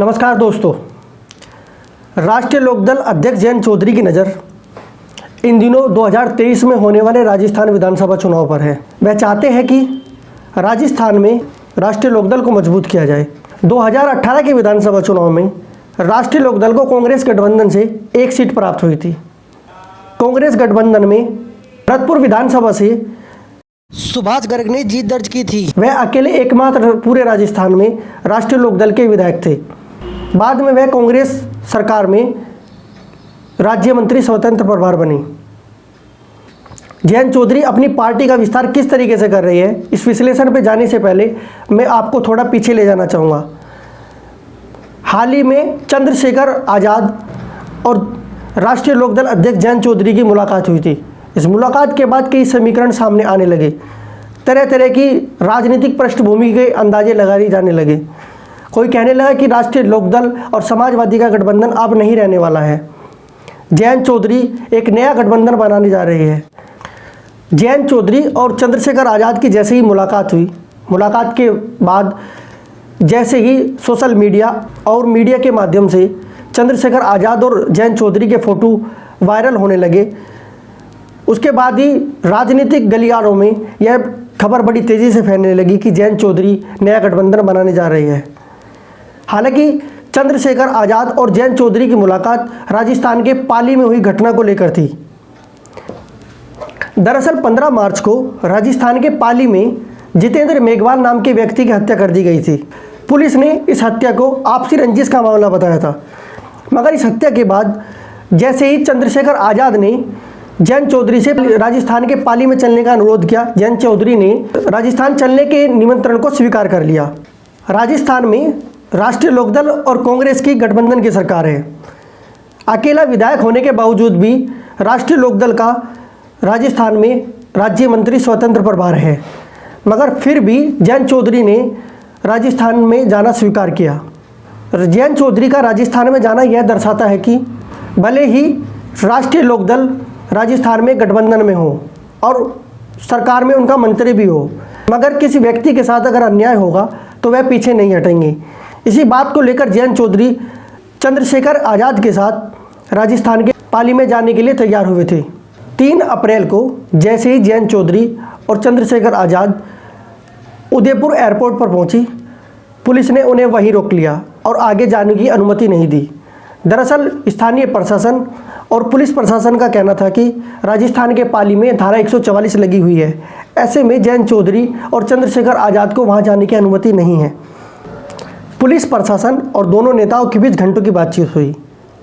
नमस्कार दोस्तों। राष्ट्रीय लोकदल अध्यक्ष जयंत चौधरी की नज़र इन दिनों 2023 में होने वाले राजस्थान विधानसभा चुनाव पर है। वह चाहते हैं कि राजस्थान में राष्ट्रीय लोकदल को मजबूत किया जाए। 2018 के विधानसभा चुनाव में राष्ट्रीय लोकदल को कांग्रेस गठबंधन से एक सीट प्राप्त हुई थी। कांग्रेस गठबंधन में भरतपुर विधानसभा से सुभाष गर्ग ने जीत दर्ज की थी। वह अकेले एकमात्र पूरे राजस्थान में राष्ट्रीय लोकदल के विधायक थे। बाद में वह कांग्रेस सरकार में राज्य मंत्री स्वतंत्र प्रभार बनी। जयंत चौधरी अपनी पार्टी का विस्तार किस तरीके से कर रही है, इस विश्लेषण पर जाने से पहले मैं आपको थोड़ा पीछे ले जाना चाहूँगा। हाल ही में चंद्रशेखर आज़ाद और राष्ट्रीय लोकदल अध्यक्ष जयंत चौधरी की मुलाकात हुई थी। इस मुलाकात के बाद कई समीकरण सामने आने लगे। तरह तरह की राजनीतिक पृष्ठभूमि के अंदाजे लगाए जाने लगे। कोई कहने लगा कि राष्ट्रीय लोकदल और समाजवादी का गठबंधन अब नहीं रहने वाला है। जयंत चौधरी एक नया गठबंधन बनाने जा रहे हैं। जयंत चौधरी और चंद्रशेखर आज़ाद की जैसे ही मुलाकात हुई, मुलाकात के बाद जैसे ही सोशल मीडिया और मीडिया के माध्यम से चंद्रशेखर आज़ाद और जयंत चौधरी के फ़ोटो वायरल होने लगे, उसके बाद ही राजनीतिक गलियारों में यह खबर बड़ी तेज़ी से फैलने लगी कि जयंत चौधरी नया गठबंधन बनाने जा रहे हैं। हालांकि चंद्रशेखर आज़ाद और जयंत चौधरी की मुलाकात राजस्थान के पाली में हुई घटना को लेकर थी। दरअसल 15 मार्च को राजस्थान के पाली में जितेंद्र मेघवाल नाम के व्यक्ति की हत्या कर दी गई थी। पुलिस ने इस हत्या को आपसी रंजिश का मामला बताया था, मगर इस हत्या के बाद जैसे ही चंद्रशेखर आज़ाद ने जयंत चौधरी से राजस्थान के पाली में चलने का अनुरोध किया, जयंत चौधरी ने राजस्थान चलने के निमंत्रण को स्वीकार कर लिया। राजस्थान में राष्ट्रीय लोकदल और कांग्रेस की गठबंधन की सरकार है। अकेला विधायक होने के बावजूद भी राष्ट्रीय लोकदल का राजस्थान में राज्य मंत्री स्वतंत्र प्रभार है, मगर फिर भी जयंत चौधरी ने राजस्थान में जाना स्वीकार किया। जयंत चौधरी का राजस्थान में जाना यह दर्शाता है कि भले ही राष्ट्रीय लोकदल राजस्थान में गठबंधन में हो और सरकार में उनका मंत्री भी हो, मगर किसी व्यक्ति के साथ अगर अन्याय होगा तो वह पीछे नहीं हटेंगे। इसी बात को लेकर जयंत चौधरी चंद्रशेखर आज़ाद के साथ राजस्थान के पाली में जाने के लिए तैयार हुए थे। 3 अप्रैल को जैसे ही जयंत चौधरी और चंद्रशेखर आज़ाद उदयपुर एयरपोर्ट पर पहुंची, पुलिस ने उन्हें वहीं रोक लिया और आगे जाने की अनुमति नहीं दी। दरअसल स्थानीय प्रशासन और पुलिस प्रशासन का कहना था कि राजस्थान के पाली में धारा 144 लगी हुई है। ऐसे में जयंत चौधरी और चंद्रशेखर आज़ाद को वहां जाने की अनुमति नहीं है। पुलिस प्रशासन और दोनों नेताओं के बीच घंटों की बातचीत हुई।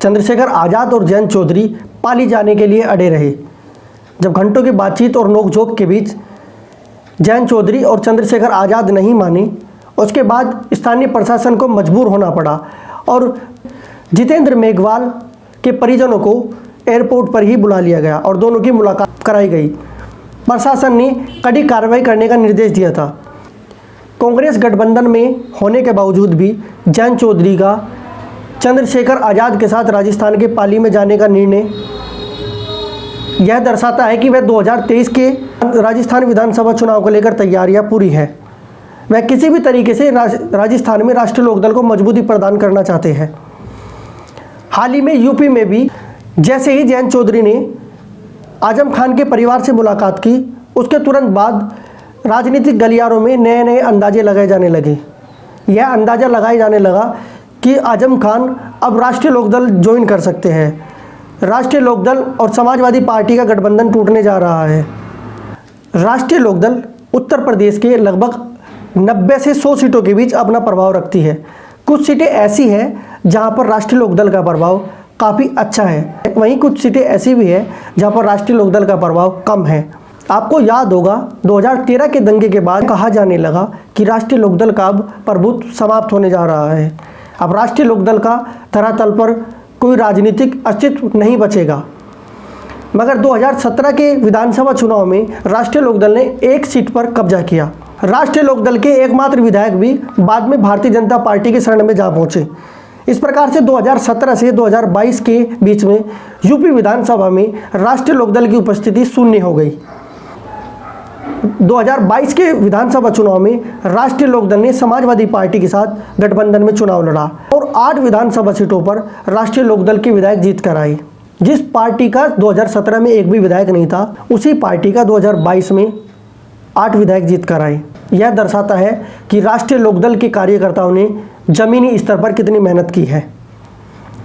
चंद्रशेखर आज़ाद और जयंत चौधरी पाली जाने के लिए अड़े रहे। जब घंटों की बातचीत और नोकझोंक के बीच जयंत चौधरी और चंद्रशेखर आज़ाद नहीं माने, उसके बाद स्थानीय प्रशासन को मजबूर होना पड़ा और जितेंद्र मेघवाल के परिजनों को एयरपोर्ट पर ही बुला लिया गया और दोनों की मुलाकात कराई गई। प्रशासन ने कड़ी कार्रवाई करने का निर्देश दिया था। कांग्रेस गठबंधन में होने के बावजूद भी जयंत चौधरी का चंद्रशेखर आज़ाद के साथ राजस्थान के पाली में जाने का निर्णय यह दर्शाता है कि वह 2023 के राजस्थान विधानसभा चुनाव को लेकर तैयारियां पूरी हैं। वह किसी भी तरीके से राजस्थान में राष्ट्रीय लोकदल को मजबूती प्रदान करना चाहते हैं। हाल ही में यूपी में भी जैसे ही जयंत चौधरी ने आजम खान के परिवार से मुलाकात की, उसके तुरंत बाद राजनीतिक गलियारों में नए नए अंदाजे लगाए जाने लगे। यह अंदाज़ा लगाया जाने लगा कि आजम खान अब राष्ट्रीय लोकदल ज्वाइन कर सकते हैं। राष्ट्रीय लोकदल और समाजवादी पार्टी का गठबंधन टूटने जा रहा है। राष्ट्रीय लोकदल उत्तर प्रदेश के लगभग 90 से 100 सीटों के बीच अपना प्रभाव रखती है। कुछ सीटें ऐसी हैं जहां पर राष्ट्रीय लोकदल का प्रभाव काफ़ी अच्छा है, वहीं कुछ सीटें ऐसी भी है जहां पर राष्ट्रीय लोकदल का प्रभाव कम है। आपको याद होगा 2013 के दंगे के बाद कहा जाने लगा कि राष्ट्रीय लोकदल का अब प्रभुत्व समाप्त होने जा रहा है। अब राष्ट्रीय लोकदल का धरातल पर कोई राजनीतिक अस्तित्व नहीं बचेगा। मगर 2017 के विधानसभा चुनाव में राष्ट्रीय लोकदल ने एक सीट पर कब्जा किया। राष्ट्रीय लोकदल के एकमात्र विधायक भी बाद में भारतीय जनता पार्टी के शरण में जा पहुंचे। इस प्रकार से 2017 से 2022 के बीच में यूपी विधानसभा में राष्ट्रीय लोकदल की उपस्थिति शून्य हो गई। 2022 के विधानसभा चुनाव में राष्ट्रीय लोकदल ने समाजवादी पार्टी के साथ गठबंधन में चुनाव लड़ा और 8 विधानसभा सीटों पर राष्ट्रीय लोकदल के विधायक जीत कर आए। जिस पार्टी का 2017 में एक भी विधायक नहीं था, उसी पार्टी का 2022 में 8 विधायक जीत कर आए। यह दर्शाता है कि राष्ट्रीय लोकदल के कार्यकर्ताओं ने जमीनी स्तर पर कितनी मेहनत की है।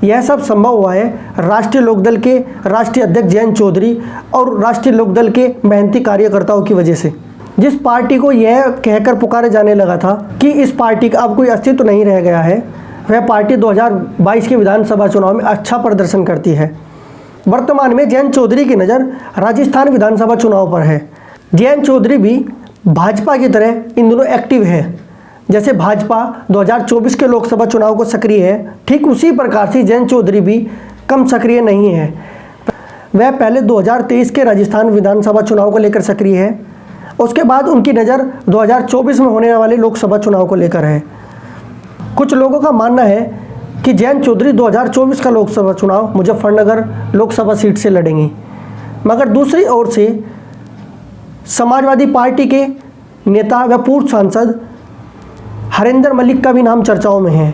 यह सब संभव हुआ है राष्ट्रीय लोकदल के राष्ट्रीय अध्यक्ष जयंत चौधरी और राष्ट्रीय लोकदल के मेहनती कार्यकर्ताओं की वजह से। जिस पार्टी को यह कहकर पुकारे जाने लगा था कि इस पार्टी का अब कोई अस्तित्व नहीं रह गया है, वह पार्टी 2022 के विधानसभा चुनाव में अच्छा प्रदर्शन करती है। वर्तमान में जयंत चौधरी की नज़र राजस्थान विधानसभा चुनाव पर है। जयंत चौधरी भी भाजपा की तरह इन दिनों एक्टिव है। जैसे भाजपा 2024 के लोकसभा चुनाव को सक्रिय है, ठीक उसी प्रकार से जयंत चौधरी भी कम सक्रिय नहीं है। वह पहले 2023 के राजस्थान विधानसभा चुनाव को लेकर सक्रिय है, उसके बाद उनकी नज़र 2024 में होने वाले लोकसभा चुनाव को लेकर है। कुछ लोगों का मानना है कि जयंत चौधरी 2024 का लोकसभा चुनाव मुजफ्फरनगर लोकसभा सीट से लड़ेंगी, मगर दूसरी ओर से समाजवादी पार्टी के नेता व पूर्व सांसद हरिंदर मलिक का भी नाम चर्चाओं में है।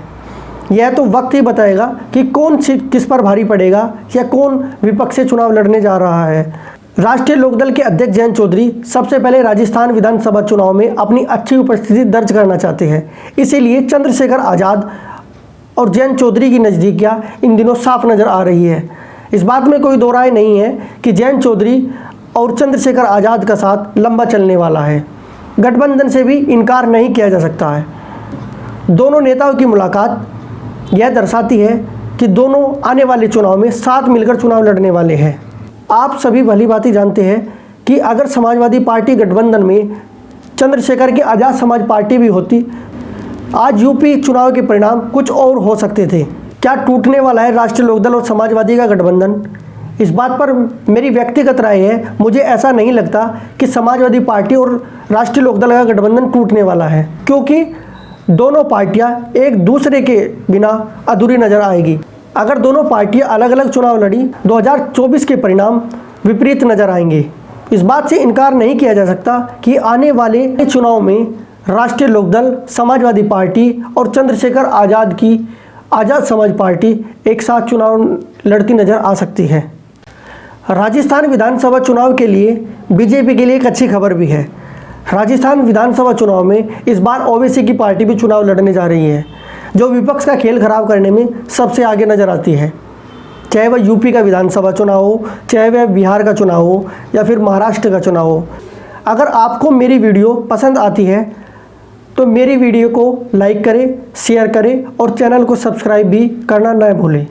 यह तो वक्त ही बताएगा कि कौन सीट किस पर भारी पड़ेगा या कौन विपक्ष से चुनाव लड़ने जा रहा है। राष्ट्रीय लोकदल के अध्यक्ष जयंत चौधरी सबसे पहले राजस्थान विधानसभा चुनाव में अपनी अच्छी उपस्थिति दर्ज करना चाहते हैं, इसीलिए चंद्रशेखर आज़ाद और जयंत चौधरी की नज़दीकियाँ इन दिनों साफ नज़र आ रही है। इस बात में कोई दो राय नहीं है कि जयंत चौधरी और चंद्रशेखर आज़ाद का साथ लंबा चलने वाला है। गठबंधन से भी इनकार नहीं किया जा सकता है। दोनों नेताओं की मुलाकात यह दर्शाती है कि दोनों आने वाले चुनाव में साथ मिलकर चुनाव लड़ने वाले हैं। आप सभी भली भांति जानते हैं कि अगर समाजवादी पार्टी गठबंधन में चंद्रशेखर की आज़ाद समाज पार्टी भी होती, आज यूपी चुनाव के परिणाम कुछ और हो सकते थे। क्या टूटने वाला है राष्ट्रीय लोकदल और समाजवादी का गठबंधन? इस बात पर मेरी व्यक्तिगत राय है, मुझे ऐसा नहीं लगता कि समाजवादी पार्टी और राष्ट्रीय लोकदल का गठबंधन टूटने वाला है, क्योंकि दोनों पार्टियां एक दूसरे के बिना अधूरी नजर आएगी। अगर दोनों पार्टियां अलग अलग चुनाव लड़ी, 2024 के परिणाम विपरीत नजर आएंगे। इस बात से इनकार नहीं किया जा सकता कि आने वाले चुनाव में राष्ट्रीय लोकदल, समाजवादी पार्टी और चंद्रशेखर आज़ाद की आज़ाद समाज पार्टी एक साथ चुनाव लड़ती नजर आ सकती है। राजस्थान विधानसभा चुनाव के लिए बीजेपी के लिए एक अच्छी खबर भी है। राजस्थान विधानसभा चुनाव में इस बार ओवैसी की पार्टी भी चुनाव लड़ने जा रही है, जो विपक्ष का खेल खराब करने में सबसे आगे नज़र आती है। चाहे वह यूपी का विधानसभा चुनाव हो, चाहे वह बिहार का चुनाव हो या फिर महाराष्ट्र का चुनाव हो। अगर आपको मेरी वीडियो पसंद आती है तो मेरी वीडियो को लाइक करें, शेयर करें और चैनल को सब्सक्राइब भी करना न भूलें।